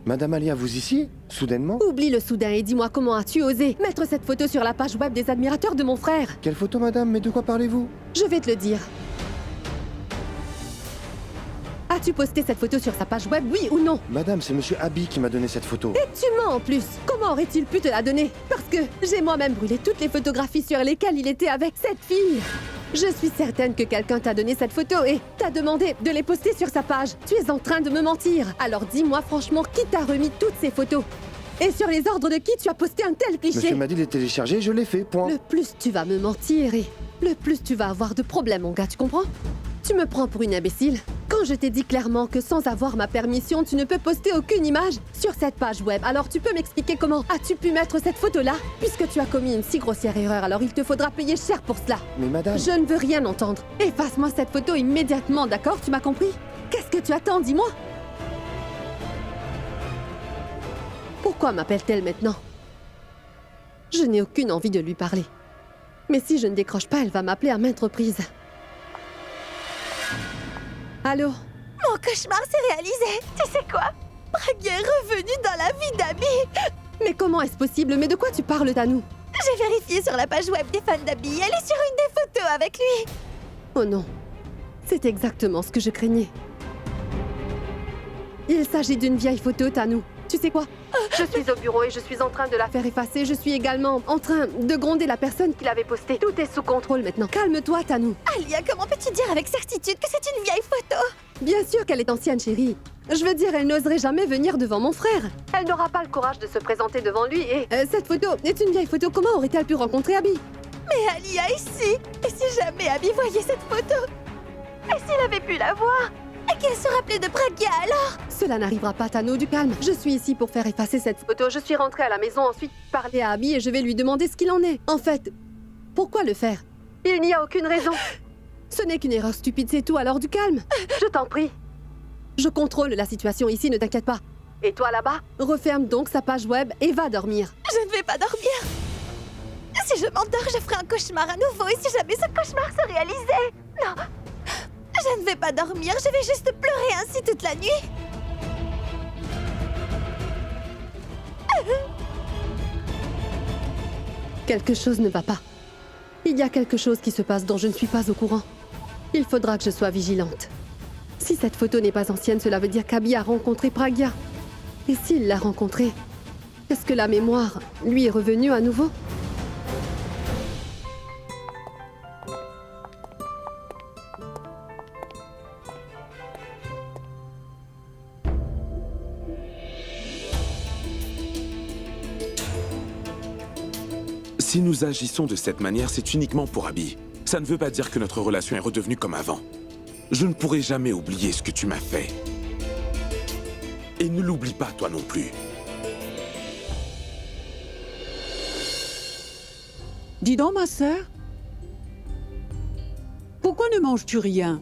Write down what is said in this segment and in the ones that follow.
Madame Alia, vous ici? Soudainement? Oublie le soudain et dis-moi comment as-tu osé mettre cette photo sur la page web des admirateurs de mon frère? Quelle photo, madame? Mais de quoi parlez-vous? Je vais te le dire. As-tu posté cette photo sur sa page web, oui ou non? Madame, c'est monsieur Abi qui m'a donné cette photo. Et tu mens en plus. Comment aurait-il pu te la donner? Parce que j'ai moi-même brûlé toutes les photographies sur lesquelles il était avec cette fille. Je suis certaine que quelqu'un t'a donné cette photo et t'a demandé de les poster sur sa page. Tu es en train de me mentir. Alors dis-moi franchement qui t'a remis toutes ces photos? Et sur les ordres de qui tu as posté un tel cliché? Monsieur m'a dit de les télécharger, je l'ai fait, point. Le plus tu vas me mentir et le plus tu vas avoir de problèmes, mon gars, tu comprends? Tu me prends pour une imbécile? Quand je t'ai dit clairement que sans avoir ma permission, tu ne peux poster aucune image sur cette page web, alors tu peux m'expliquer comment as-tu pu mettre cette photo-là? Puisque tu as commis une si grossière erreur, alors il te faudra payer cher pour cela. Mais madame... Je ne veux rien entendre. Efface-moi cette photo immédiatement, d'accord? Tu m'as compris? Qu'est-ce que tu attends, dis-moi? Pourquoi m'appelle-t-elle maintenant? Je n'ai aucune envie de lui parler. Mais si je ne décroche pas, elle va m'appeler à maintes reprises. Allô? Mon cauchemar s'est réalisé. Tu sais quoi? Pragya est revenu dans la vie d'Abby. Mais comment est-ce possible? Mais de quoi tu parles, Tanou? J'ai vérifié sur la page web des fans d'Abby. Elle est sur une des photos avec lui. Oh non. C'est exactement ce que je craignais. Il s'agit d'une vieille photo, Tanou. Tu sais quoi? Je suis au bureau et je suis en train de la faire effacer. Je suis également en train de gronder la personne qui l'avait postée. Tout est sous contrôle maintenant. Calme-toi, Tanou. Alia, comment peux-tu dire avec certitude que c'est une vieille photo? Bien sûr qu'elle est ancienne, chérie. Je veux dire, elle n'oserait jamais venir devant mon frère. Elle n'aura pas le courage de se présenter devant lui et... cette photo est une vieille photo. Comment aurait-elle pu rencontrer Abby? Mais Alia, ici. Et si jamais Abby voyait cette photo? Et s'il avait pu la voir? Et qu'elle se rappelait de Pragya alors? Cela n'arrivera pas, Tano, du calme. Je suis ici pour faire effacer cette photo. Je suis rentrée à la maison, ensuite parler à Abby et je vais lui demander ce qu'il en est. En fait, pourquoi le faire? Il n'y a aucune raison. Ce n'est qu'une erreur stupide, c'est tout, alors du calme. Je t'en prie. Je contrôle la situation ici, ne t'inquiète pas. Et toi là-bas, referme donc sa page web et va dormir. Je ne vais pas dormir. Si je m'endors, je ferai un cauchemar à nouveau. Et si jamais ce cauchemar se réalisait? Non. Je ne vais pas dormir, je vais juste pleurer ainsi toute la nuit. Quelque chose ne va pas. Il y a quelque chose qui se passe dont je ne suis pas au courant. Il faudra que je sois vigilante. Si cette photo n'est pas ancienne, cela veut dire qu'Abby a rencontré Pragya. Et s'il l'a rencontrée, est-ce que la mémoire lui est revenue à nouveau? Si nous agissons de cette manière, c'est uniquement pour Abby. Ça ne veut pas dire que notre relation est redevenue comme avant. Je ne pourrai jamais oublier ce que tu m'as fait. Et ne l'oublie pas, toi non plus. Dis donc, ma sœur, pourquoi ne manges-tu rien?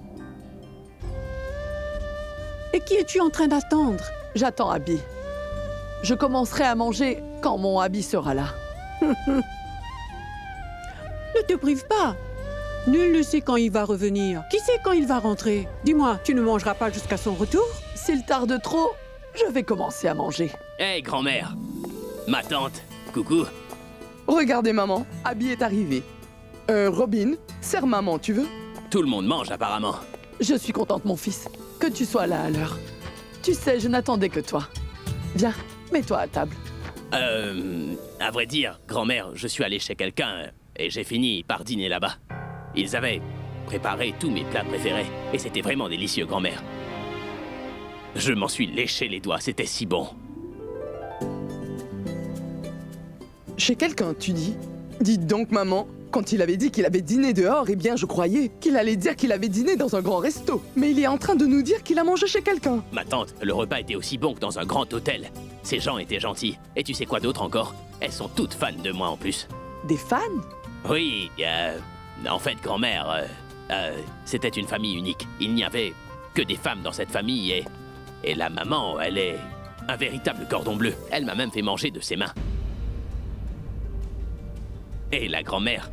Et qui es-tu en train d'attendre? J'attends Abby. Je commencerai à manger quand mon Abby sera là. Ne te prive pas. Nul ne sait quand il va revenir. Qui sait quand il va rentrer? Dis-moi, tu ne mangeras pas jusqu'à son retour? S'il tarde trop, je vais commencer à manger. Hé, grand-mère! Ma tante, coucou! Regardez, maman, Abby est arrivée. Robin, serre maman, tu veux? Tout le monde mange, apparemment. Je suis contente, mon fils, que tu sois là à l'heure. Tu sais, je n'attendais que toi. Viens, mets-toi à table. À vrai dire, grand-mère, je suis allé chez quelqu'un et j'ai fini par dîner là-bas. Ils avaient préparé tous mes plats préférés et c'était vraiment délicieux, grand-mère. Je m'en suis léché les doigts, c'était si bon. Chez quelqu'un, tu dis? Dites donc, maman, quand il avait dit qu'il avait dîné dehors, eh bien, je croyais qu'il allait dire qu'il avait dîné dans un grand resto. Mais il est en train de nous dire qu'il a mangé chez quelqu'un. Ma tante, le repas était aussi bon que dans un grand hôtel. Ces gens étaient gentils. Et tu sais quoi d'autre encore? Elles sont toutes fans de moi en plus. Des fans? Oui, en fait, grand-mère, c'était une famille unique. Il n'y avait que des femmes dans cette famille et la maman, elle est un véritable cordon bleu. Elle m'a même fait manger de ses mains. Et la grand-mère,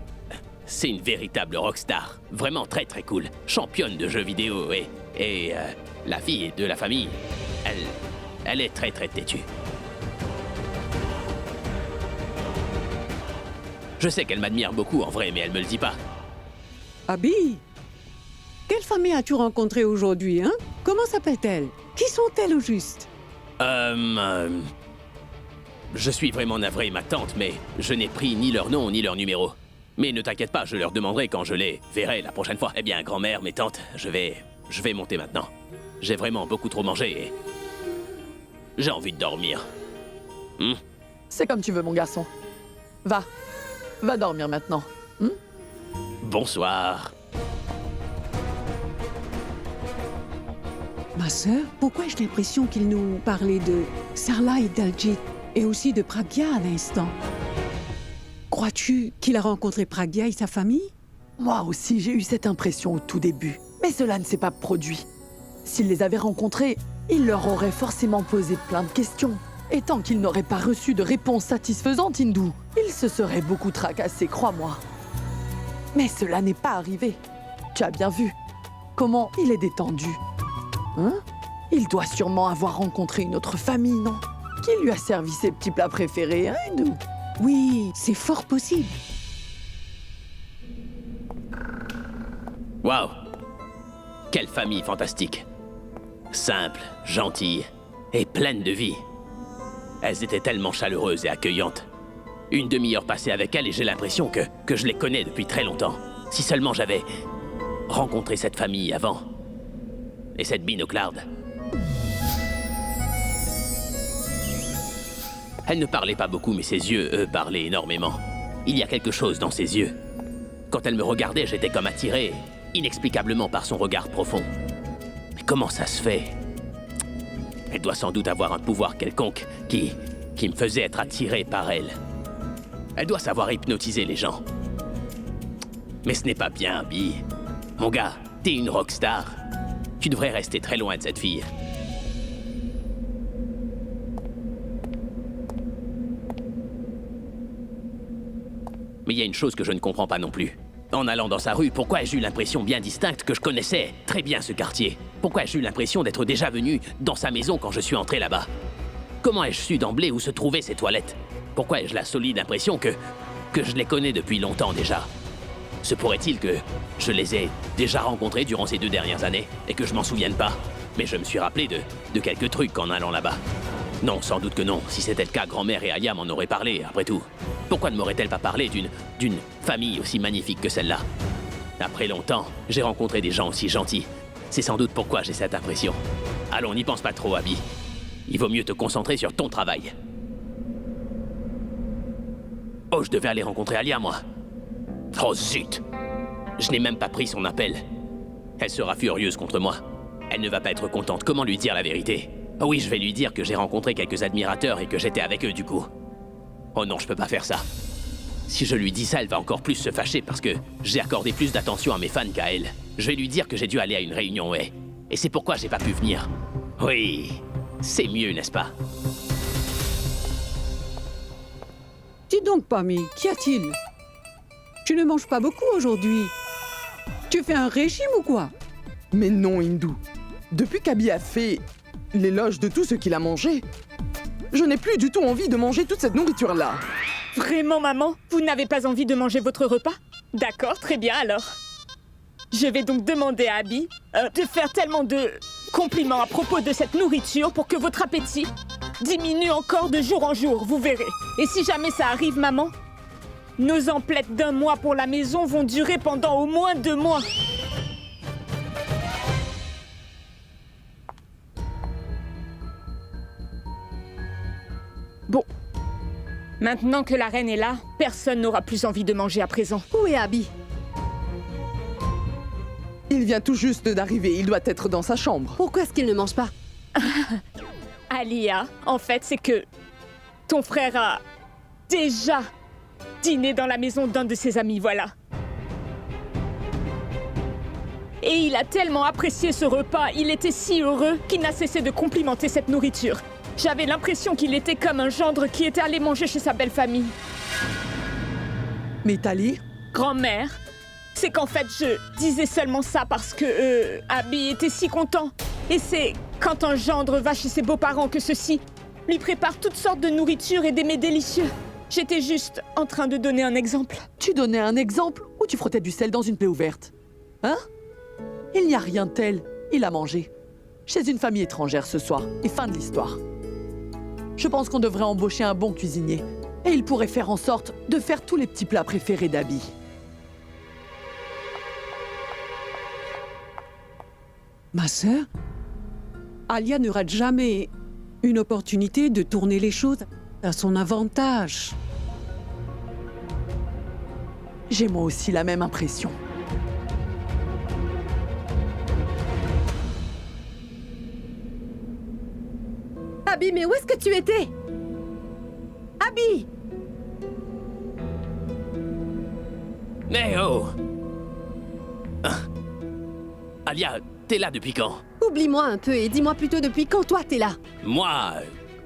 c'est une véritable rockstar. Vraiment très très cool. Championne de jeux vidéo et la fille de la famille, Elle est très très têtue. Je sais qu'elle m'admire beaucoup en vrai, mais elle me le dit pas. Abby, quelle famille as-tu rencontrée aujourd'hui, hein? Comment s'appelle-t-elle? Qui sont-elles au juste? Je suis vraiment navré, ma tante, mais je n'ai pris ni leur nom ni leur numéro. Mais ne t'inquiète pas, je leur demanderai quand je les verrai la prochaine fois. Eh bien, grand-mère, mes tantes, je vais monter maintenant. J'ai vraiment beaucoup trop mangé et j'ai envie de dormir. C'est comme tu veux, mon garçon. Va. Va dormir maintenant. Bonsoir. Ma sœur, pourquoi ai-je l'impression qu'il nous parlait de Sarla et Daljit et aussi de Pragya à l'instant? Crois-tu qu'il a rencontré Pragya et sa famille? Moi aussi, j'ai eu cette impression au tout début. Mais cela ne s'est pas produit. S'il les avait rencontrés, il leur aurait forcément posé plein de questions. Et tant qu'il n'aurait pas reçu de réponse satisfaisante, hindou, il se serait beaucoup tracassé, crois-moi. Mais cela n'est pas arrivé. Tu as bien vu comment il est détendu. Hein? Il doit sûrement avoir rencontré une autre famille, non? Qui lui a servi ses petits plats préférés, hein, hindou? Oui, c'est fort possible. Waouh! Quelle famille fantastique! Simple, gentille et pleine de vie. Elles étaient tellement chaleureuses et accueillantes. Une demi-heure passée avec elles et j'ai l'impression que je les connais depuis très longtemps. Si seulement j'avais rencontré cette famille avant. Et cette binoclarde. Elle ne parlait pas beaucoup, mais ses yeux, eux, parlaient énormément. Il y a quelque chose dans ses yeux. Quand elle me regardait, j'étais comme attiré, inexplicablement par son regard profond. Mais comment ça se fait? Elle doit sans doute avoir un pouvoir quelconque qui me faisait être attiré par elle. Elle doit savoir hypnotiser les gens. Mais ce n'est pas bien, Abby. Mon gars, t'es une rockstar. Tu devrais rester très loin de cette fille. Mais il y a une chose que je ne comprends pas non plus. En allant dans sa rue, pourquoi ai-je eu l'impression bien distincte que je connaissais très bien ce quartier? Pourquoi ai-je eu l'impression d'être déjà venu dans sa maison quand je suis entré là-bas? Comment ai-je su d'emblée où se trouvaient ses toilettes? Pourquoi ai-je la solide impression que je les connais depuis longtemps déjà? Se pourrait-il que je les ai déjà rencontrés durant ces 2 dernières années et que je m'en souvienne pas? Mais je me suis rappelé de quelques trucs en allant là-bas. Non, sans doute que non. Si c'était le cas, grand-mère et Alia m'en auraient parlé, après tout. Pourquoi ne m'aurait-elle pas parlé d'une famille aussi magnifique que celle-là? Après longtemps, j'ai rencontré des gens aussi gentils. C'est sans doute pourquoi j'ai cette impression. Allons, n'y pense pas trop, Abby. Il vaut mieux te concentrer sur ton travail. Oh, je devais aller rencontrer Alia, moi. Oh, zut! Je n'ai même pas pris son appel. Elle sera furieuse contre moi. Elle ne va pas être contente. Comment lui dire la vérité? Oh oui, je vais lui dire que j'ai rencontré quelques admirateurs et que j'étais avec eux, du coup. Oh non, je peux pas faire ça. Si je lui dis ça, elle va encore plus se fâcher parce que j'ai accordé plus d'attention à mes fans qu'à elle. Je vais lui dire que j'ai dû aller à une réunion, et c'est pourquoi j'ai pas pu venir. Oui, c'est mieux, n'est-ce pas? Dis donc, Pammy, qu'y a-t-il? Tu ne manges pas beaucoup aujourd'hui. Tu fais un régime ou quoi? Mais non, hindou. Depuis qu'Abby a fait l'éloge de tout ce qu'il a mangé, je n'ai plus du tout envie de manger toute cette nourriture-là. Vraiment, maman? Vous n'avez pas envie de manger votre repas? D'accord, très bien alors. Je vais donc demander à Abby de faire tellement de compliments à propos de cette nourriture pour que votre appétit diminue encore de jour en jour, vous verrez. Et si jamais ça arrive, maman, nos emplettes d'1 mois pour la maison vont durer pendant au moins 2 mois. Bon. Maintenant que la reine est là, personne n'aura plus envie de manger à présent. Où est Abby? Il vient tout juste d'arriver, il doit être dans sa chambre. Pourquoi est-ce qu'il ne mange pas? Alia, en fait, c'est que ton frère a déjà dîné dans la maison d'un de ses amis, voilà. Et il a tellement apprécié ce repas, il était si heureux qu'il n'a cessé de complimenter cette nourriture. J'avais l'impression qu'il était comme un gendre qui était allé manger chez sa belle famille. Mais Tali? Grand-mère, c'est qu'en fait, je disais seulement ça parce que Abby était si content. Et c'est Quand un gendre va chez ses beaux-parents que ceux-ci lui préparent toutes sortes de nourriture et des mets délicieux. J'étais juste en train de donner un exemple. Tu donnais un exemple ou tu frottais du sel dans une plaie ouverte? Hein? Il n'y a rien de tel. Il a mangé. Chez une famille étrangère ce soir. Et fin de l'histoire. Je pense qu'on devrait embaucher un bon cuisinier. Et il pourrait faire en sorte de faire tous les petits plats préférés d'Abby. Ma sœur, Alia ne rate jamais une opportunité de tourner les choses à son avantage. J'ai moi aussi la même impression. Abby, mais où est-ce que tu étais? Abby! Mais oh! Alia, t'es là depuis quand? Oublie-moi un peu et dis-moi plutôt depuis quand toi t'es là. Moi,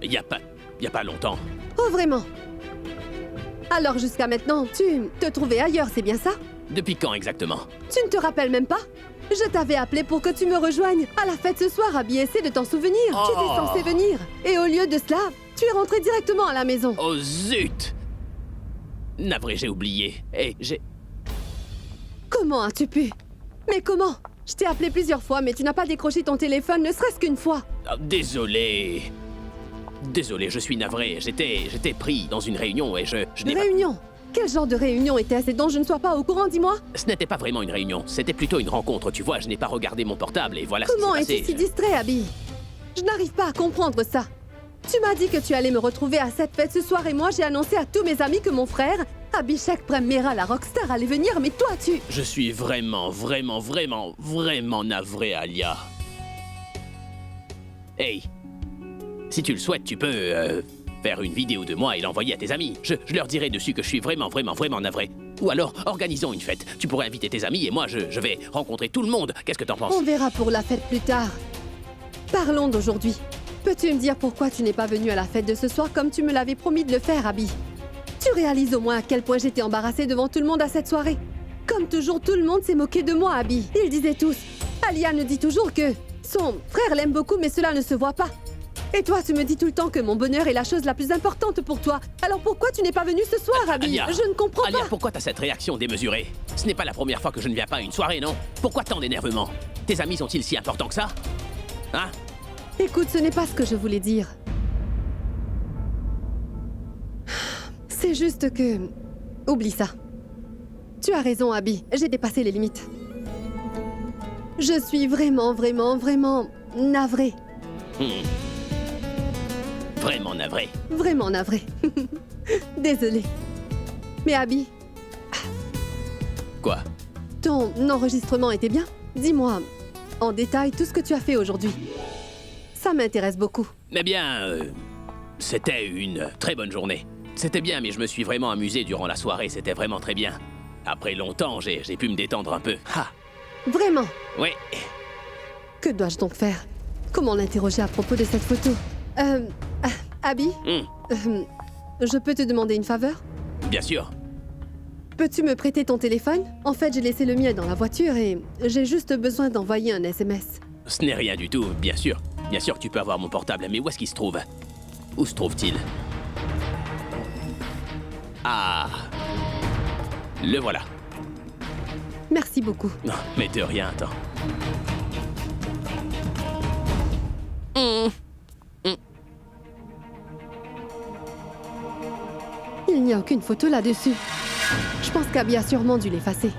y a pas longtemps. Oh, vraiment? Alors jusqu'à maintenant, tu te trouvais ailleurs, c'est bien ça? Depuis quand exactement? Tu ne te rappelles même pas? Je t'avais appelé pour que tu me rejoignes à la fête ce soir, Abby, essaie de t'en souvenir. Tu étais censé venir. Et au lieu de cela, tu es rentré directement à la maison. Oh zut! Navré, j'ai oublié. Et j'ai... Comment as-tu pu? Mais comment? Je t'ai appelé plusieurs fois, mais tu n'as pas décroché ton téléphone, ne serait-ce qu'une fois. Oh, désolé. Désolé, je suis navré. J'étais pris dans une réunion et je n'ai pas... Réunion? Quel genre de réunion était-ce et dont je ne sois pas au courant, dis-moi? Ce n'était pas vraiment une réunion, c'était plutôt une rencontre, tu vois, je n'ai pas regardé mon portable et voilà Comment ce qui s'est es-tu passé. si distrait, Abby? Je n'arrive pas à comprendre ça. Tu m'as dit que tu allais me retrouver à cette fête ce soir et moi j'ai annoncé à tous mes amis que mon frère, Abhishek Prem-Mera, la rockstar, allait venir, mais toi tu... Je suis vraiment navré, Alia. Hey, si tu le souhaites, tu peux faire une vidéo de moi et l'envoyer à tes amis. Je leur dirai dessus que je suis vraiment navré. Ou alors, organisons une fête. Tu pourrais inviter tes amis et moi, je vais rencontrer tout le monde. Qu'est-ce que t'en penses? On verra pour la fête plus tard. Parlons d'aujourd'hui. Peux-tu me dire pourquoi tu n'es pas venu à la fête de ce soir comme tu me l'avais promis de le faire, Abby? Tu réalises au moins à quel point j'étais embarrassée devant tout le monde à cette soirée. Comme toujours, tout le monde s'est moqué de moi, Abby. Ils disaient tous. Alia me dit toujours que son frère l'aime beaucoup, mais cela ne se voit pas. Et toi, tu me dis tout le temps que mon bonheur est la chose la plus importante pour toi. Alors pourquoi tu n'es pas venu ce soir, Abby? Alia, Je ne comprends Alia, pas. pourquoi t'as cette réaction démesurée? Ce n'est pas la première fois que je ne viens pas à une soirée, non? Pourquoi tant d'énervement? Tes amis sont-ils si importants que ça? Hein? Écoute, ce n'est pas ce que je voulais dire. C'est juste que... Oublie ça. Tu as raison, Abby. J'ai dépassé les limites. Je suis vraiment navrée. Vraiment navré. Vraiment navrée. Désolée. Mais Abby, Quoi? ton enregistrement était bien? Dis-moi en détail tout ce que tu as fait aujourd'hui. Ça m'intéresse beaucoup. Eh bien, c'était une très bonne journée. C'était bien, mais je me suis vraiment amusé durant la soirée, c'était vraiment très bien. Après longtemps, j'ai pu me détendre un peu. Ha! Vraiment. Oui. Que dois-je donc faire? Comment l'interroger à propos de cette photo? Abby, je peux te demander une faveur? Bien sûr. Peux-tu me prêter ton téléphone? En fait, j'ai laissé le mien dans la voiture et j'ai juste besoin d'envoyer un SMS. Ce n'est rien du tout, bien sûr. Bien sûr que tu peux avoir mon portable, mais où est-ce qu'il se trouve? Où se trouve-t-il? Ah! Le voilà. Merci beaucoup. Non, mais de rien, attends. Il n'y a aucune photo là-dessus. Je pense qu'Abby a sûrement dû l'effacer.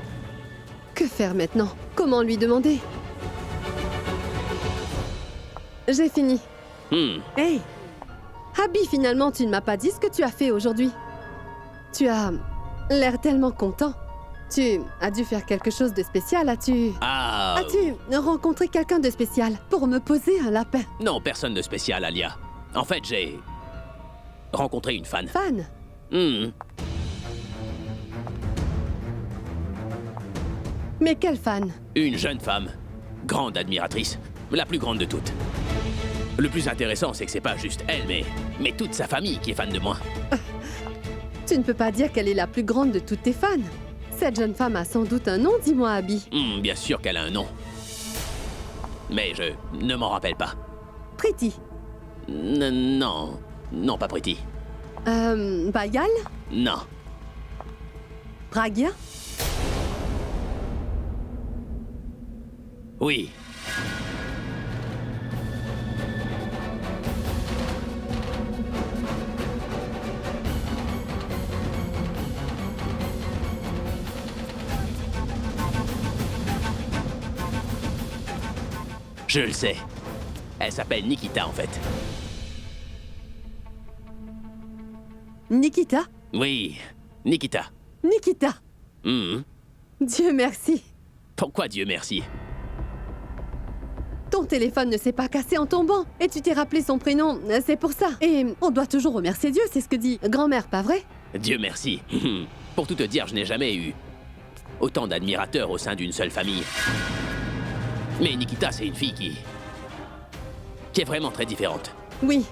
Que faire maintenant? Comment lui demander? J'ai fini. Hey! Abby, finalement, tu ne m'as pas dit ce que tu as fait aujourd'hui. Tu as l'air tellement content. Tu as dû faire quelque chose de spécial, as-tu rencontré quelqu'un de spécial pour me poser un lapin? Non, personne de spécial, Alia. En fait, j'ai rencontré une fan. Fan? Mais quelle fan? Une jeune femme. Grande admiratrice. La plus grande de toutes. Le plus intéressant, c'est que c'est pas juste elle, mais toute sa famille qui est fan de moi. Tu ne peux pas dire qu'elle est la plus grande de toutes tes fans. Cette jeune femme a sans doute un nom, dis-moi, Abby. Bien sûr qu'elle a un nom. Mais je ne m'en rappelle pas. Pretty. Non. Non, pas Pretty. Bayal? Non. Pragya? Oui. Je le sais. Elle s'appelle Nikita, en fait. Nikita? Oui, Nikita. Nikita! Mhm. Dieu merci. Pourquoi Dieu merci? Ton téléphone ne s'est pas cassé en tombant. Et tu t'es rappelé son prénom, c'est pour ça. Et on doit toujours remercier Dieu, c'est ce que dit grand-mère, pas vrai? Dieu merci. Pour tout te dire, je n'ai jamais eu autant d'admirateurs au sein d'une seule famille. Mais Nikita, c'est une fille qui est vraiment très différente. Oui,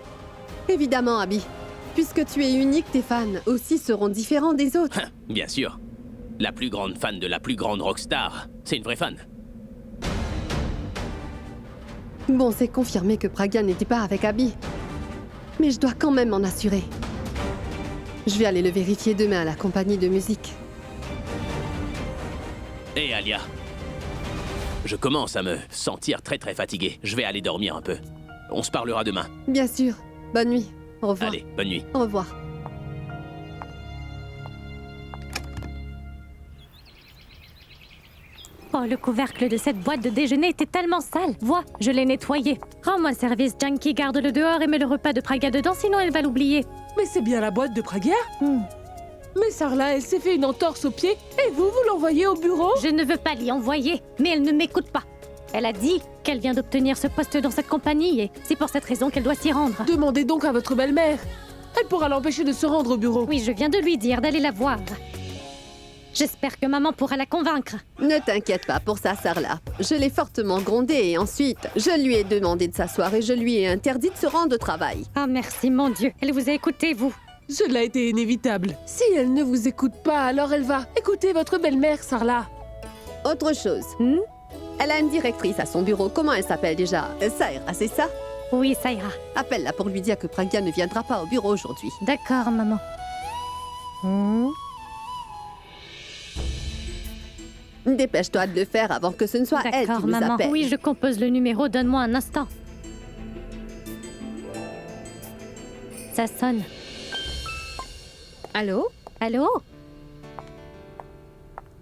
évidemment, Abby. Puisque tu es unique, tes fans aussi seront différents des autres. Bien sûr. La plus grande fan de la plus grande rockstar, c'est une vraie fan. Bon, c'est confirmé que Pragya n'était pas avec Abby. Mais je dois quand même m'en assurer. Je vais aller le vérifier demain à la compagnie de musique. Et Alia, je commence à me sentir très fatigué. Je vais aller dormir un peu. On se parlera demain. Bien sûr. Bonne nuit. Au revoir. Allez, bonne nuit. Au revoir. Oh, le couvercle de cette boîte de déjeuner était tellement sale. Vois, je l'ai nettoyé. Rends-moi service, Junkie, garde-le dehors et mets le repas de Pragya dedans, sinon elle va l'oublier. Mais c'est bien la boîte de Pragya. Mais Sarla, elle s'est fait une entorse au pied et vous l'envoyez au bureau? Je ne veux pas l'y envoyer, mais elle ne m'écoute pas. Elle a dit qu'elle vient d'obtenir ce poste dans cette compagnie et c'est pour cette raison qu'elle doit s'y rendre. Demandez donc à votre belle-mère. Elle pourra l'empêcher de se rendre au bureau. Oui, je viens de lui dire d'aller la voir. J'espère que maman pourra la convaincre. Ne t'inquiète pas pour ça, Sarla. Je l'ai fortement grondée et ensuite, je lui ai demandé de s'asseoir et je lui ai interdit de se rendre au travail. Ah, merci, mon Dieu. Elle vous a écouté, vous. Cela a été inévitable. Si elle ne vous écoute pas, alors elle va. Écoutez votre belle-mère, Sarla. Autre chose. Elle a une directrice à son bureau. Comment elle s'appelle déjà? Saïra, c'est ça? Oui, ça ira. Appelle-la pour lui dire que Pragya ne viendra pas au bureau aujourd'hui. D'accord, maman. Dépêche-toi de le faire avant que ce ne soit elle qui D'accord, nous maman. appelle. Oui, je compose le numéro. Donne-moi un instant. Ça sonne. Allô? Allô?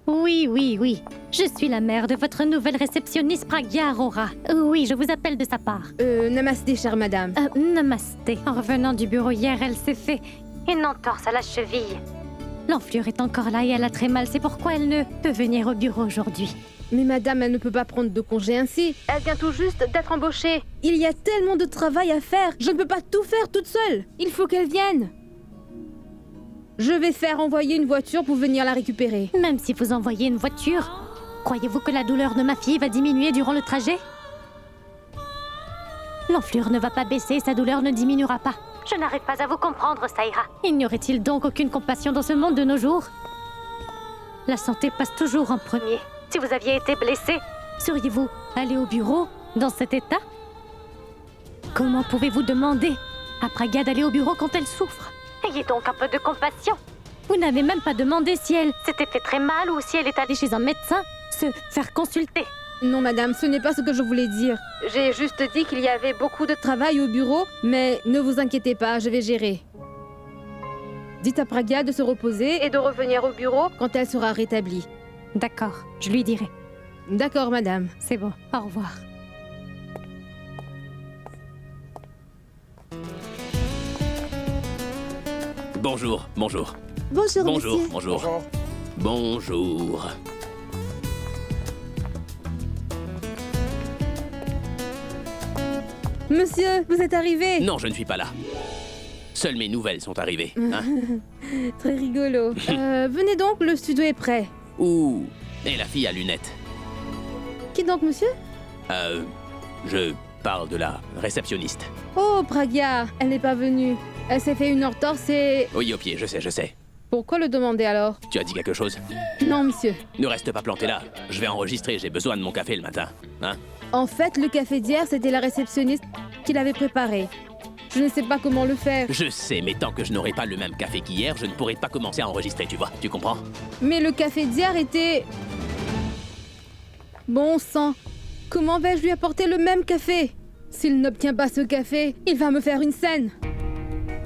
Oui. Je suis la mère de votre nouvelle réceptionniste Pragya Arora. Oui, je vous appelle de sa part. Namasté, chère madame. Namasté. En revenant du bureau hier, elle s'est fait une entorse à la cheville. L'enflure est encore là et elle a très mal. C'est pourquoi elle ne peut venir au bureau aujourd'hui. Mais madame, elle ne peut pas prendre de congé ainsi. Elle vient tout juste d'être embauchée. Il y a tellement de travail à faire. Je ne peux pas tout faire toute seule. Il faut qu'elle vienne. Je vais faire envoyer une voiture pour venir la récupérer. Même si vous envoyez une voiture, croyez-vous que la douleur de ma fille va diminuer durant le trajet? L'enflure ne va pas baisser, sa douleur ne diminuera pas. Je n'arrive pas à vous comprendre, Saïra. Il n'y aurait-il donc aucune compassion dans ce monde de nos jours? La santé passe toujours en premier. Si vous aviez été blessé, seriez-vous allé au bureau dans cet état? Comment pouvez-vous demander à Pragya d'aller au bureau quand elle souffre? Ayez donc un peu de compassion. Vous n'avez même pas demandé si elle s'était fait très mal ou si elle est allée chez un médecin se faire consulter. Non, madame, ce n'est pas ce que je voulais dire. J'ai juste dit qu'il y avait beaucoup de travail au bureau, mais ne vous inquiétez pas, je vais gérer. Dites à Pragya de se reposer et de revenir au bureau quand elle sera rétablie. D'accord, je lui dirai. D'accord, madame. C'est bon, au revoir. Bonjour. Bonjour, Bonjour. monsieur. Bonjour. Monsieur, vous êtes arrivé. Non, je ne suis pas là. Seules mes nouvelles sont arrivées. Hein? Très rigolo. Venez donc, le studio est prêt. Ouh. Et la fille à lunettes. Qui donc, monsieur? Je parle de la réceptionniste. Oh, Pragya, elle n'est pas venue. Elle s'est fait une entorse et... Oui, au pied, je sais. Pourquoi le demander alors? Tu as dit quelque chose? Non, monsieur. Ne reste pas planté là. Je vais enregistrer, j'ai besoin de mon café le matin. Hein? En fait, le café d'hier, c'était la réceptionniste. qu'il avait préparé. Je ne sais pas comment le faire. Je sais, mais tant que je n'aurai pas le même café qu'hier, je ne pourrai pas commencer à enregistrer, tu vois. Tu comprends? Mais le café d'hier était... Bon sang, comment vais-je lui apporter le même café? S'il n'obtient pas ce café, il va me faire une scène.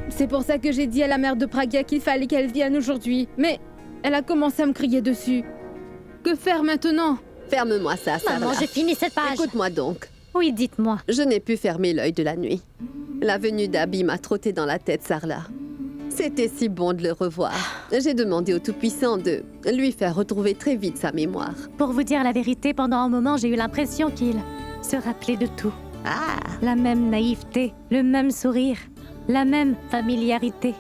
C'est pour ça que j'ai dit à la mère de Pragia qu'il fallait qu'elle vienne aujourd'hui. Mais elle a commencé à me crier dessus. Que faire maintenant? Ferme-moi ça, Sarla. Maman, j'ai fini cette page. Écoute-moi donc. Oui, dites-moi. Je n'ai pu fermer l'œil de la nuit. La venue d'Abby m'a trotté dans la tête, Sarla. C'était si bon de le revoir. J'ai demandé au Tout-Puissant de lui faire retrouver très vite sa mémoire. Pour vous dire la vérité, pendant un moment, j'ai eu l'impression qu'il se rappelait de tout. Ah! La même naïveté, le même sourire, la même familiarité.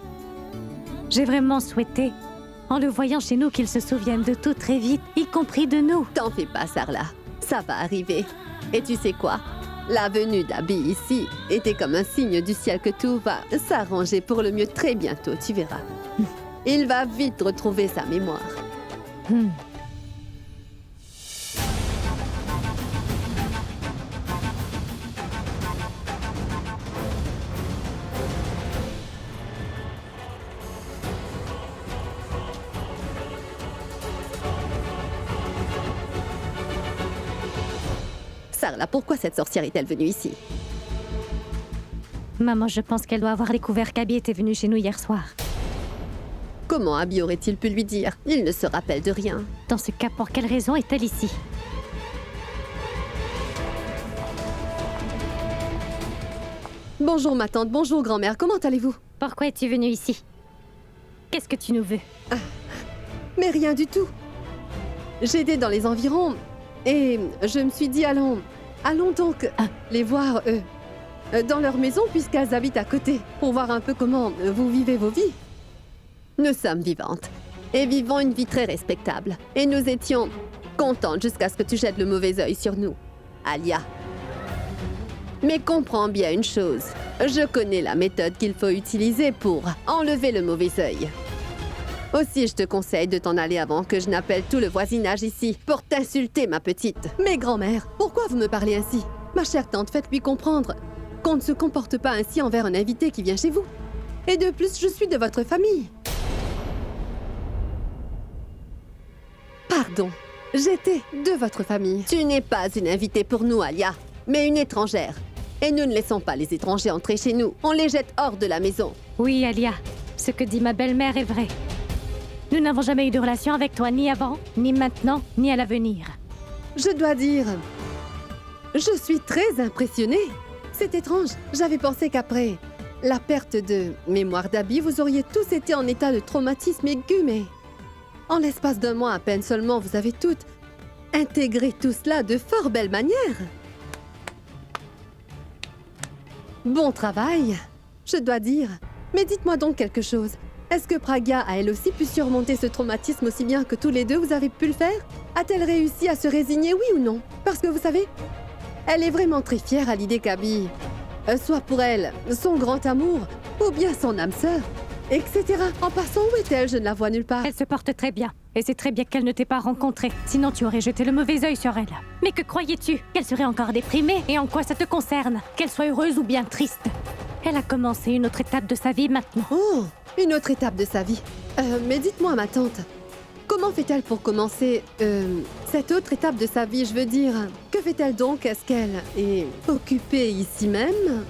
J'ai vraiment souhaité, en le voyant chez nous, qu'il se souvienne de tout très vite, y compris de nous. T'en fais pas, Sarla. Ça va arriver. Et tu sais quoi? La venue d'Abby ici était comme un signe du ciel que tout va s'arranger pour le mieux très bientôt, tu verras. Il va vite retrouver sa mémoire. Sarla, pourquoi cette sorcière est-elle venue ici? Maman, je pense qu'elle doit avoir découvert qu'Abby était venue chez nous hier soir. Comment Abby aurait-il pu lui dire? Il ne se rappelle de rien. Dans ce cas, pour quelle raison est-elle ici? Bonjour ma tante, bonjour grand-mère, comment allez-vous? Pourquoi es-tu venue ici? Qu'est-ce que tu nous veux? Mais rien du tout. J'étais dans les environs et je me suis dit allons donc les voir dans leur maison puisqu'elles habitent à côté pour voir un peu comment vous vivez vos vies. Nous sommes vivantes et vivons une vie très respectable et nous étions contentes jusqu'à ce que tu jettes le mauvais œil sur nous, Alia. Mais comprends bien une chose, je connais la méthode qu'il faut utiliser pour enlever le mauvais œil. Aussi, je te conseille de t'en aller avant que je n'appelle tout le voisinage ici pour t'insulter, ma petite. Mais grand-mère, pourquoi vous me parlez ainsi? Ma chère tante, faites-lui comprendre qu'on ne se comporte pas ainsi envers un invité qui vient chez vous. Et de plus, je suis de votre famille. Pardon, j'étais de votre famille. Tu n'es pas une invitée pour nous, Alia, mais une étrangère. Et nous ne laissons pas les étrangers entrer chez nous. On les jette hors de la maison. Oui, Alia, ce que dit ma belle-mère est vrai. Nous n'avons jamais eu de relation avec toi, ni avant, ni maintenant, ni à l'avenir. Je dois dire, je suis très impressionnée. C'est étrange, j'avais pensé qu'après la perte de mémoire d'Abby, vous auriez tous été en état de traumatisme aigu, mais en l'espace d'un mois à peine seulement, vous avez toutes intégré tout cela de fort belle manière. Bon travail, je dois dire. Mais dites-moi donc quelque chose. Est-ce que Pragia a elle aussi pu surmonter ce traumatisme aussi bien que tous les deux vous avez pu le faire? A-t-elle réussi à se résigner, oui ou non? Parce que vous savez, elle est vraiment très fière à l'idée qu'Abby soit pour elle son grand amour ou bien son âme sœur, etc. En passant, où est-elle? Je ne la vois nulle part. Elle se porte très bien, et c'est très bien qu'elle ne t'ait pas rencontrée. Sinon, tu aurais jeté le mauvais œil sur elle. Mais que croyais-tu? Qu'elle serait encore déprimée? Et en quoi ça te concerne? Qu'elle soit heureuse ou bien triste? Elle a commencé une autre étape de sa vie maintenant. Oh, une autre étape de sa vie. Mais dites-moi, ma tante, comment fait-elle pour commencer cette autre étape de sa vie? Je veux dire, que fait-elle donc? Est-ce qu'elle est occupée ici même,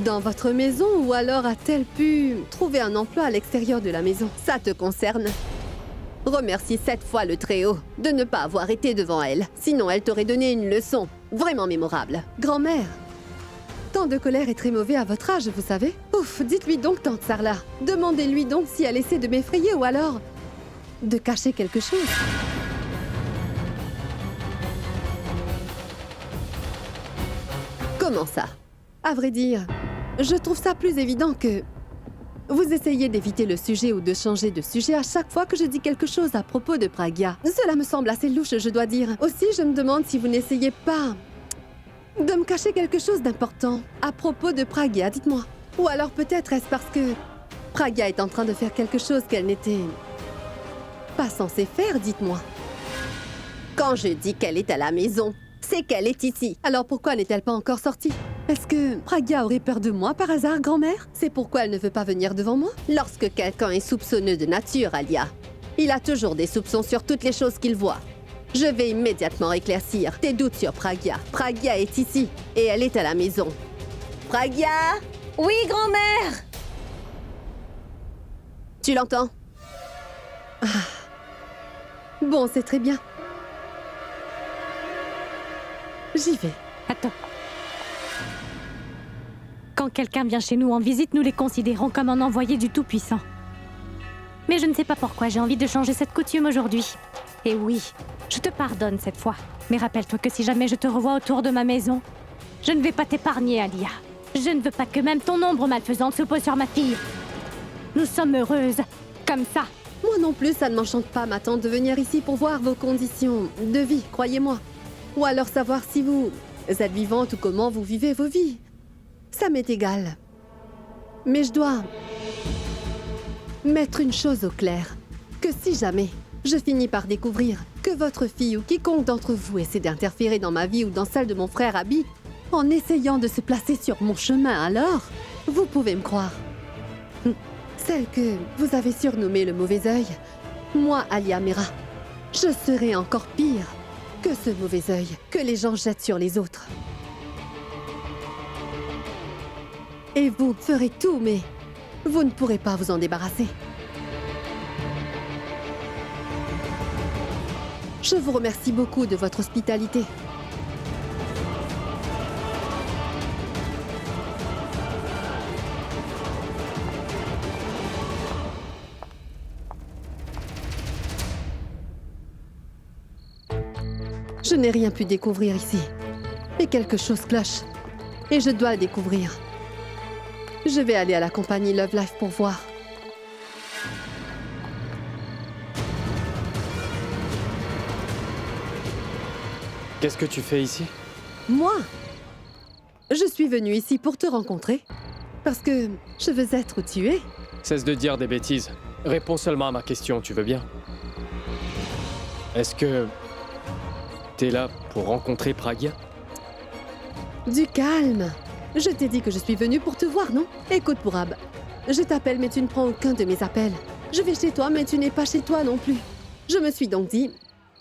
dans votre maison, ou alors a-t-elle pu trouver un emploi à l'extérieur de la maison? Ça te concerne. Remercie 7 fois le Très-Haut de ne pas avoir été devant elle. Sinon, elle t'aurait donné une leçon vraiment mémorable. Grand-mère, tant de colère est très mauvais à votre âge, vous savez. Ouf, dites-lui donc, tante Sarla. Demandez-lui donc si elle essaie de m'effrayer ou alors de cacher quelque chose. Comment ça? À vrai dire, je trouve ça plus évident que vous essayez d'éviter le sujet ou de changer de sujet à chaque fois que je dis quelque chose à propos de Pragia. Cela me semble assez louche, je dois dire. Aussi, je me demande si vous n'essayez pas de me cacher quelque chose d'important à propos de Pragia, dites-moi. Ou alors peut-être est-ce parce que Pragia est en train de faire quelque chose qu'elle n'était pas censée faire, dites-moi. Quand je dis qu'elle est à la maison, c'est qu'elle est ici. Alors pourquoi n'est-elle pas encore sortie? Est-ce que Pragya aurait peur de moi par hasard, grand-mère? C'est pourquoi elle ne veut pas venir devant moi? Lorsque quelqu'un est soupçonneux de nature, Alia, il a toujours des soupçons sur toutes les choses qu'il voit. Je vais immédiatement éclaircir tes doutes sur Pragya. Pragya est ici et elle est à la maison. Pragya! Oui, grand-mère! Tu l'entends? Ah. Bon, c'est très bien. J'y vais. Attends. Quand quelqu'un vient chez nous en visite, nous les considérons comme un envoyé du Tout-Puissant. Mais je ne sais pas pourquoi j'ai envie de changer cette coutume aujourd'hui. Et oui, je te pardonne cette fois. Mais rappelle-toi que si jamais je te revois autour de ma maison, je ne vais pas t'épargner, Alia. Je ne veux pas que même ton ombre malfaisante se pose sur ma fille. Nous sommes heureuses, comme ça. Moi non plus, ça ne m'enchante pas, ma tante, de venir ici pour voir vos conditions de vie, croyez-moi. Ou alors savoir si vous êtes vivante ou comment vous vivez vos vies. Ça m'est égal. Mais je dois mettre une chose au clair. Que si jamais je finis par découvrir que votre fille ou quiconque d'entre vous essaie d'interférer dans ma vie ou dans celle de mon frère Abby, en essayant de se placer sur mon chemin, alors, vous pouvez me croire. Celle que vous avez surnommée le mauvais œil, moi, Alia Mera, je serai encore pire que ce mauvais œil que les gens jettent sur les autres. Et vous ferez tout, mais vous ne pourrez pas vous en débarrasser. Je vous remercie beaucoup de votre hospitalité. Je n'ai rien pu découvrir ici. Mais quelque chose cloche. Et je dois le découvrir. Je vais aller à la compagnie Love Life pour voir. Qu'est-ce que tu fais ici? Moi? Je suis venue ici pour te rencontrer. Parce que je veux être où tu es. Cesse de dire des bêtises. Réponds seulement à ma question, tu veux bien? Est-ce que... t'es là pour rencontrer Pragya? Du calme. Je t'ai dit que je suis venue pour te voir, non? Écoute, Purab. Je t'appelle, mais tu ne prends aucun de mes appels. Je vais chez toi, mais tu n'es pas chez toi non plus. Je me suis donc dit...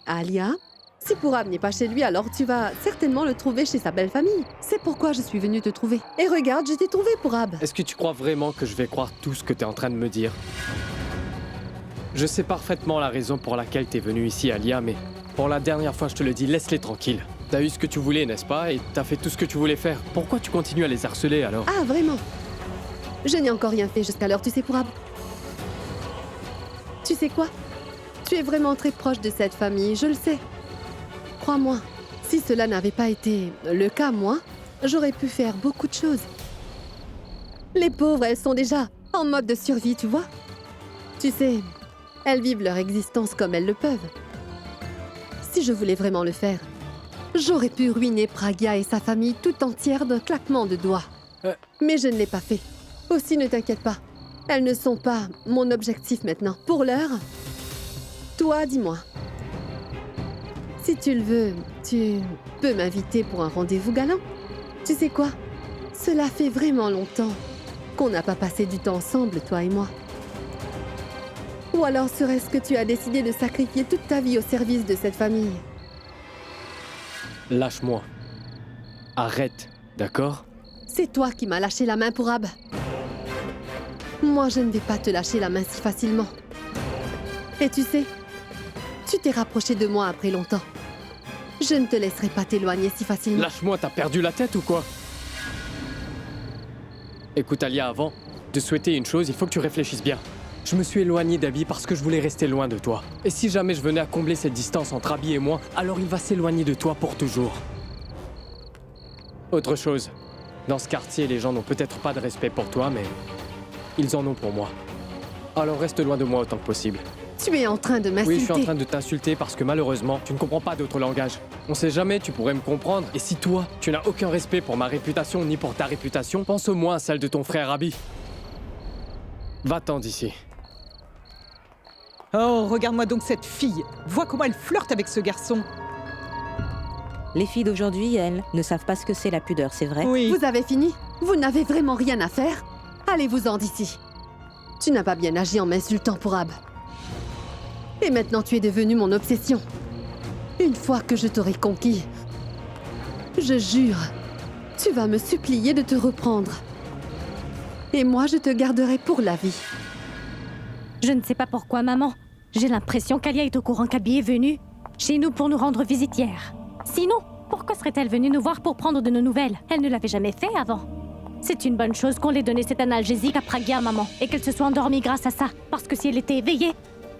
Alia, si Purab n'est pas chez lui, alors tu vas certainement le trouver chez sa belle famille. C'est pourquoi je suis venue te trouver. Et regarde, je t'ai trouvé, Purab. Est-ce que tu crois vraiment que je vais croire tout ce que t'es en train de me dire? Je sais parfaitement la raison pour laquelle t'es venu ici, Alia, mais... pour la dernière fois, je te le dis, laisse-les tranquilles. T'as eu ce que tu voulais, n'est-ce pas? Et t'as fait tout ce que tu voulais faire. Pourquoi tu continues à les harceler, alors? Ah, vraiment? Je n'ai encore rien fait jusqu'alors, tu sais, Purab. Tu sais quoi? Tu es vraiment très proche de cette famille, je le sais. Crois-moi, si cela n'avait pas été le cas, moi, j'aurais pu faire beaucoup de choses. Les pauvres, elles sont déjà en mode de survie, tu vois? Tu sais, elles vivent leur existence comme elles le peuvent. Si je voulais vraiment le faire, j'aurais pu ruiner Pragya et sa famille tout entière d'un claquement de doigts. Mais je ne l'ai pas fait. Aussi, ne t'inquiète pas. Elles ne sont pas mon objectif maintenant. Pour l'heure, toi, dis-moi. Si tu le veux, tu peux m'inviter pour un rendez-vous galant. Tu sais quoi? Cela fait vraiment longtemps qu'on n'a pas passé du temps ensemble, toi et moi. Ou alors serait-ce que tu as décidé de sacrifier toute ta vie au service de cette famille? Lâche-moi. Arrête, d'accord? C'est toi qui m'as lâché la main, Purab. Moi, je ne vais pas te lâcher la main si facilement. Et tu sais, tu t'es rapproché de moi après longtemps. Je ne te laisserai pas t'éloigner si facilement. Lâche-moi, t'as perdu la tête ou quoi? Écoute, Alia, avant de souhaiter une chose, il faut que tu réfléchisses bien. Je me suis éloigné d'Abby parce que je voulais rester loin de toi. Et si jamais je venais à combler cette distance entre Abby et moi, alors il va s'éloigner de toi pour toujours. Autre chose, dans ce quartier, les gens n'ont peut-être pas de respect pour toi, mais ils en ont pour moi. Alors reste loin de moi autant que possible. Tu es en train de m'insulter. Oui, je suis en train de t'insulter parce que malheureusement, tu ne comprends pas d'autre langage. On sait jamais, tu pourrais me comprendre. Et si toi, tu n'as aucun respect pour ma réputation ni pour ta réputation, pense au moins à celle de ton frère Abby. Va-t'en d'ici. Oh, regarde-moi donc cette fille. Vois comment elle flirte avec ce garçon. Les filles d'aujourd'hui, elles, ne savent pas ce que c'est la pudeur, c'est vrai? Oui. Vous avez fini? Vous n'avez vraiment rien à faire? Allez-vous-en d'ici. Tu n'as pas bien agi en m'insultant, Pourab. Et maintenant tu es devenu mon obsession. Une fois que je t'aurai conquis, je jure, tu vas me supplier de te reprendre. Et moi, je te garderai pour la vie. Je ne sais pas pourquoi, maman. J'ai l'impression qu'Alia est au courant qu'Abby est venue chez nous pour nous rendre visite hier. Sinon, pourquoi serait-elle venue nous voir pour prendre de nos nouvelles? Elle ne l'avait jamais fait avant. C'est une bonne chose qu'on l'ait donné cet analgésique à Pragya, maman, et qu'elle se soit endormie grâce à ça. Parce que si elle était éveillée,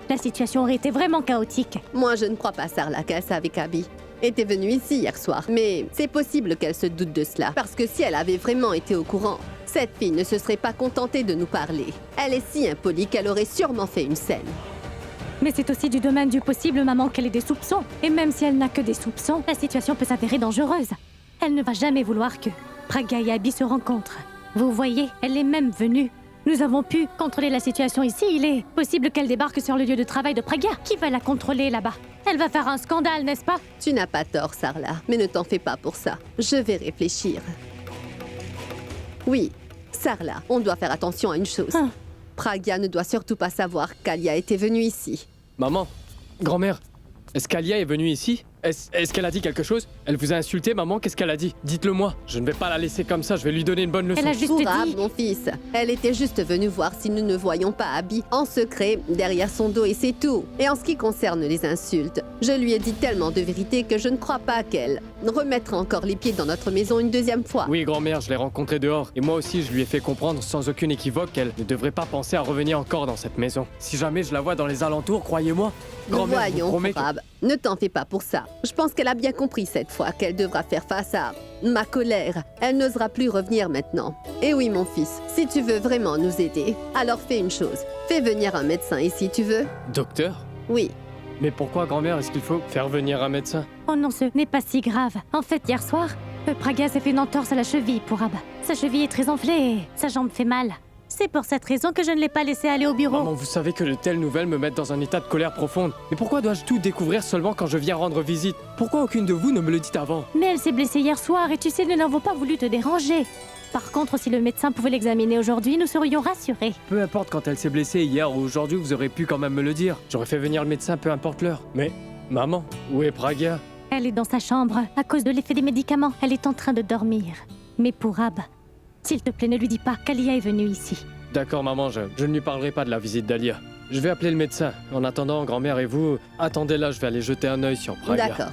la situation aurait été vraiment chaotique. Moi, je ne crois pas, Sarla, qu'elle savait qu'Abby était venue ici hier soir. Mais c'est possible qu'elle se doute de cela. Parce que si elle avait vraiment été au courant, cette fille ne se serait pas contentée de nous parler. Elle est si impolie qu'elle aurait sûrement fait une scène. Mais c'est aussi du domaine du possible, maman, qu'elle ait des soupçons. Et même si elle n'a que des soupçons, la situation peut s'avérer dangereuse. Elle ne va jamais vouloir que Pragya et Abby se rencontrent. Vous voyez, elle est même venue. Nous avons pu contrôler la situation ici. Il est possible qu'elle débarque sur le lieu de travail de Pragya. Qui va la contrôler là-bas? Elle va faire un scandale, n'est-ce pas? Tu n'as pas tort, Sarla, mais ne t'en fais pas pour ça. Je vais réfléchir. Oui, Sarla, on doit faire attention à une chose. Pragya ne doit surtout pas savoir qu'Alia était venue ici. Maman, grand-mère, est-ce qu'Alia est venue ici? Est-ce qu'elle a dit quelque chose? Elle vous a insulté, maman? Qu'est-ce qu'elle a dit? Dites-le-moi. Je ne vais pas la laisser comme ça, je vais lui donner une bonne leçon. Elle a juste Pourab, dit... mon fils, elle était juste venue voir si nous ne voyions pas Abby en secret derrière son dos et c'est tout. Et en ce qui concerne les insultes, je lui ai dit tellement de vérité que je ne crois pas qu'elle remettra encore les pieds dans notre maison une deuxième fois. Oui, grand-mère, je l'ai rencontrée dehors. Et moi aussi, je lui ai fait comprendre sans aucune équivoque qu'elle ne devrait pas penser à revenir encore dans cette maison. Si jamais je la vois dans les alentours, croyez-moi. Grand-mère, je vous Voyons, promets Pourab, ne t'en fais pas pour ça. Je pense qu'elle a bien compris cette fois qu'elle devra faire face à ma colère. Elle n'osera plus revenir maintenant. Et oui, mon fils, si tu veux vraiment nous aider, alors fais une chose. Fais venir un médecin ici, tu veux? Docteur? Oui. Mais pourquoi, grand-mère, est-ce qu'il faut faire venir un médecin? Oh non, ce n'est pas si grave. En fait, hier soir, Pragya s'est fait une entorse à la cheville, Pourab. Sa cheville est très enflée et sa jambe fait mal. C'est pour cette raison que je ne l'ai pas laissée aller au bureau. Maman, vous savez que de telles nouvelles me mettent dans un état de colère profonde. Mais pourquoi dois-je tout découvrir seulement quand je viens rendre visite? Pourquoi aucune de vous ne me le dit avant? Mais elle s'est blessée hier soir et tu sais, nous n'avons pas voulu te déranger. Par contre, si le médecin pouvait l'examiner aujourd'hui, nous serions rassurés. Peu importe quand elle s'est blessée hier ou aujourd'hui, vous aurez pu quand même me le dire. J'aurais fait venir le médecin, peu importe l'heure. Mais, maman, où est Pragya? Elle est dans sa chambre. À cause de l'effet des médicaments, elle est en train de dormir. Mais Pourab, s'il te plaît, ne lui dis pas qu'Alia est venue ici. D'accord, maman, je ne lui parlerai pas de la visite d'Alia. Je vais appeler le médecin. En attendant, grand-mère et vous, attendez là, je vais aller jeter un œil sur Pragya. D'accord.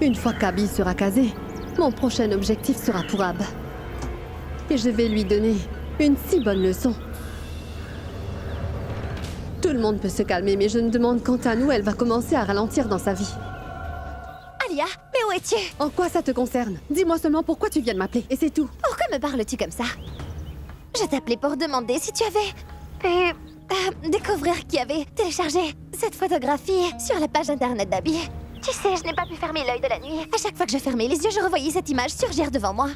Une fois qu'Abby sera casée, mon prochain objectif sera Pourab. Et je vais lui donner une si bonne leçon. Tout le monde peut se calmer, mais je me demande quant à nous, elle va commencer à ralentir dans sa vie. Alia, mais où es-tu? En quoi ça te concerne? Dis-moi seulement pourquoi tu viens de m'appeler, et c'est tout. Pourquoi me parles-tu comme ça? Je t'appelais pour demander si tu avais pu découvrir qui avait téléchargé cette photographie sur la page internet d'Abby. Tu sais, je n'ai pas pu fermer l'œil de la nuit. À chaque fois que je fermais les yeux, je revoyais cette image surgir devant moi.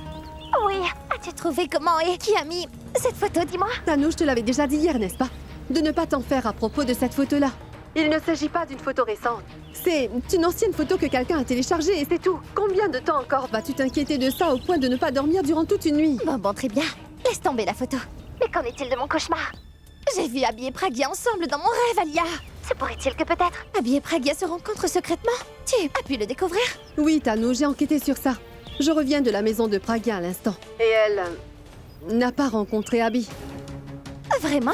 Oui, as-tu trouvé comment et qui a mis cette photo, dis-moi? Tano, je te l'avais déjà dit hier, n'est-ce pas? De ne pas t'en faire à propos de cette photo-là. Il ne s'agit pas d'une photo récente. C'est une ancienne photo que quelqu'un a téléchargée et c'est tout. Combien de temps encore vas-tu t'inquiéter de ça au point de ne pas dormir durant toute une nuit? Bon, très bien. Laisse tomber la photo. Mais qu'en est-il de mon cauchemar? J'ai vu Abby et Pragya ensemble dans mon rêve, Alia. Se pourrait-il que peut-être Abby et Pragya se rencontrent secrètement? Tu as pu le découvrir? Oui, Tano, j'ai enquêté sur ça. Je reviens de la maison de Pragya à l'instant. Et elle n'a pas rencontré Abby. Vraiment?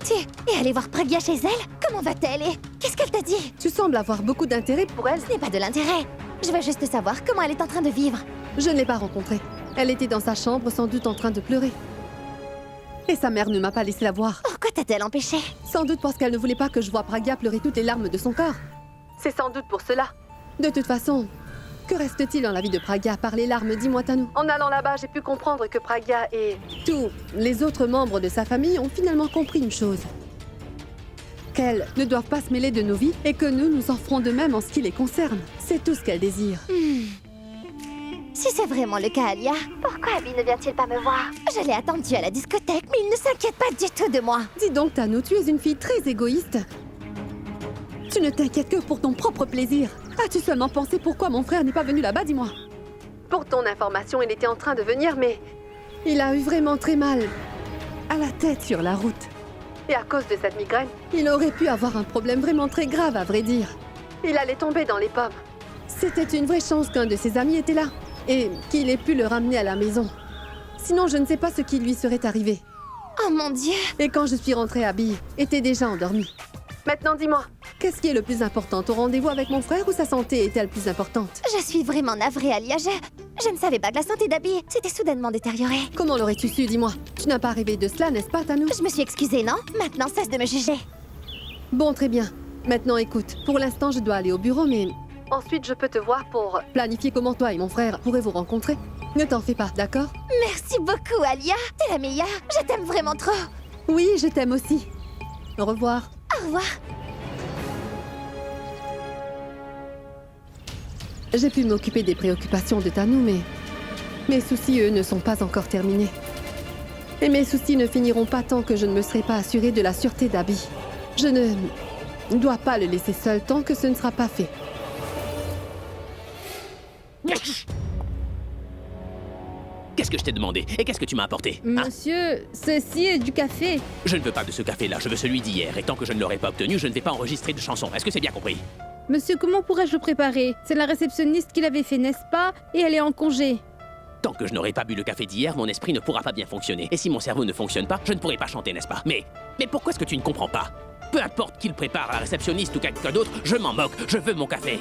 Tu es allée voir Pragya chez elle? Comment va-t-elle et qu'est-ce qu'elle t'a dit? Tu sembles avoir beaucoup d'intérêt pour elle. Ce n'est pas de l'intérêt. Je veux juste savoir comment elle est en train de vivre. Je ne l'ai pas rencontrée. Elle était dans sa chambre, sans doute en train de pleurer. Et sa mère ne m'a pas laissé la voir. Pourquoi t'a-t-elle empêché? Sans doute parce qu'elle ne voulait pas que je voie Pragya pleurer toutes les larmes de son corps. C'est sans doute pour cela. De toute façon, que reste-t-il dans la vie de Pragya par les larmes? Dis-moi, Tanu. En allant là-bas, j'ai pu comprendre que Pragya et tous les autres membres de sa famille ont finalement compris une chose. Qu'elles ne doivent pas se mêler de nos vies et que nous en ferons de même en ce qui les concerne. C'est tout ce qu'elles désirent. Si c'est vraiment le cas, Alia, pourquoi Abby ne vient-il pas me voir? Je l'ai attendu à la discothèque, mais il ne s'inquiète pas du tout de moi. Dis donc, Tano, tu es une fille très égoïste. Tu ne t'inquiètes que pour ton propre plaisir. As-tu seulement pensé pourquoi mon frère n'est pas venu là-bas, dis-moi? Pour ton information, il était en train de venir, mais il a eu vraiment très mal à la tête sur la route. Et à cause de cette migraine, il aurait pu avoir un problème vraiment très grave, à vrai dire. Il allait tomber dans les pommes. C'était une vraie chance qu'un de ses amis était là et qu'il ait pu le ramener à la maison. Sinon, je ne sais pas ce qui lui serait arrivé. Oh mon Dieu! Et quand je suis rentrée, Abby était déjà endormie. Maintenant, dis-moi, qu'est-ce qui est le plus important? Ton rendez-vous avec mon frère ou sa santé est-elle plus importante? Je suis vraiment navrée, Alia. Je ne savais pas que la santé d'Abby s'était soudainement détériorée. Comment l'aurais-tu su, dis-moi? Tu n'as pas rêvé de cela, n'est-ce pas, Tano? Je me suis excusée, non? Maintenant, cesse de me juger. Bon, très bien. Maintenant, écoute, pour l'instant, je dois aller au bureau, mais ensuite, je peux te voir pour planifier comment toi et mon frère pourraient vous rencontrer. Ne t'en fais pas, d'accord? Merci beaucoup, Alia. T'es la meilleure. Je t'aime vraiment trop. Oui, je t'aime aussi. Au revoir. Au revoir. J'ai pu m'occuper des préoccupations de Tano, mais mes soucis, eux, ne sont pas encore terminés. Et mes soucis ne finiront pas tant que je ne me serai pas assurée de la sûreté d'Abby. Je ne dois pas le laisser seul tant que ce ne sera pas fait. Qu'est-ce que je t'ai demandé? Et qu'est-ce que tu m'as apporté? Hein? Monsieur, ceci est du café. Je ne veux pas de ce café-là, je veux celui d'hier. Et tant que je ne l'aurai pas obtenu, je ne vais pas enregistrer de chanson. Est-ce que c'est bien compris? Monsieur, comment pourrais-je le préparer? C'est la réceptionniste qui l'avait fait, n'est-ce pas? Et elle est en congé. Tant que je n'aurai pas bu le café d'hier, mon esprit ne pourra pas bien fonctionner. Et si mon cerveau ne fonctionne pas, je ne pourrai pas chanter, n'est-ce pas? Mais pourquoi est-ce que tu ne comprends pas? Peu importe qui le prépare, la réceptionniste ou quelqu'un d'autre, je m'en moque, je veux mon café.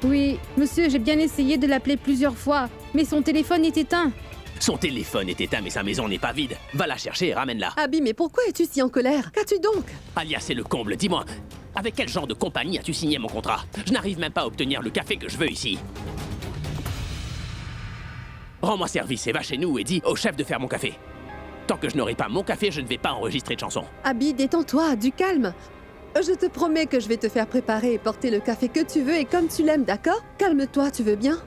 Oui, monsieur, j'ai bien essayé de l'appeler plusieurs fois, mais son téléphone est éteint. Son téléphone est éteint, mais sa maison n'est pas vide. Va la chercher et ramène-la. Abby, mais pourquoi es-tu si en colère? Qu'as-tu donc? Alia, c'est le comble, dis-moi. Avec quel genre de compagnie as-tu signé mon contrat? Je n'arrive même pas à obtenir le café que je veux ici. Rends-moi service et va chez nous et dis au chef de faire mon café. Tant que je n'aurai pas mon café, je ne vais pas enregistrer de chanson. Abby, détends-toi, du calme. Je te promets que je vais te faire préparer et porter le café que tu veux et comme tu l'aimes, d'accord? Calme-toi, tu veux bien?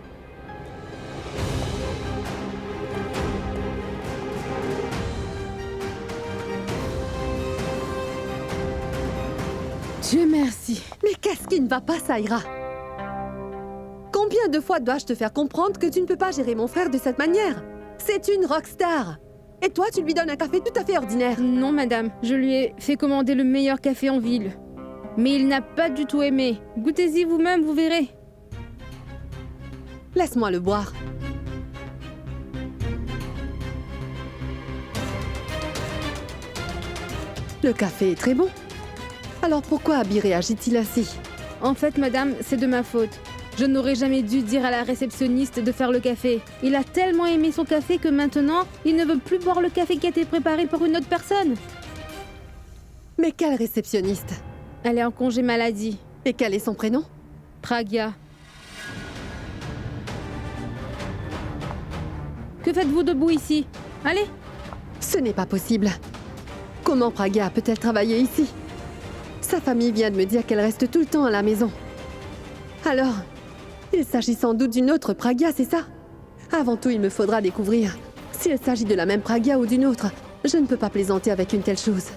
Dieu merci. Mais qu'est-ce qui ne va pas, Saïra? Combien de fois dois-je te faire comprendre que tu ne peux pas gérer mon frère de cette manière? C'est une rockstar. Et toi, tu lui donnes un café tout à fait ordinaire. Non, madame, je lui ai fait commander le meilleur café en ville. Mais il n'a pas du tout aimé. Goûtez-y vous-même, vous verrez. Laisse-moi le boire. Le café est très bon. Alors pourquoi Abby réagit-il ainsi? En fait, madame, c'est de ma faute. Je n'aurais jamais dû dire à la réceptionniste de faire le café. Il a tellement aimé son café que maintenant, il ne veut plus boire le café qui a été préparé par une autre personne. Mais quelle réceptionniste? Elle est en congé maladie. Et quel est son prénom? Pragya. Que faites-vous debout ici? Allez! Ce n'est pas possible. Comment Pragya peut-elle travailler ici? Sa famille vient de me dire qu'elle reste tout le temps à la maison. Alors, il s'agit sans doute d'une autre Pragya, c'est ça? Avant tout, il me faudra découvrir s'il s'agit de la même Pragya ou d'une autre. Je ne peux pas plaisanter avec une telle chose.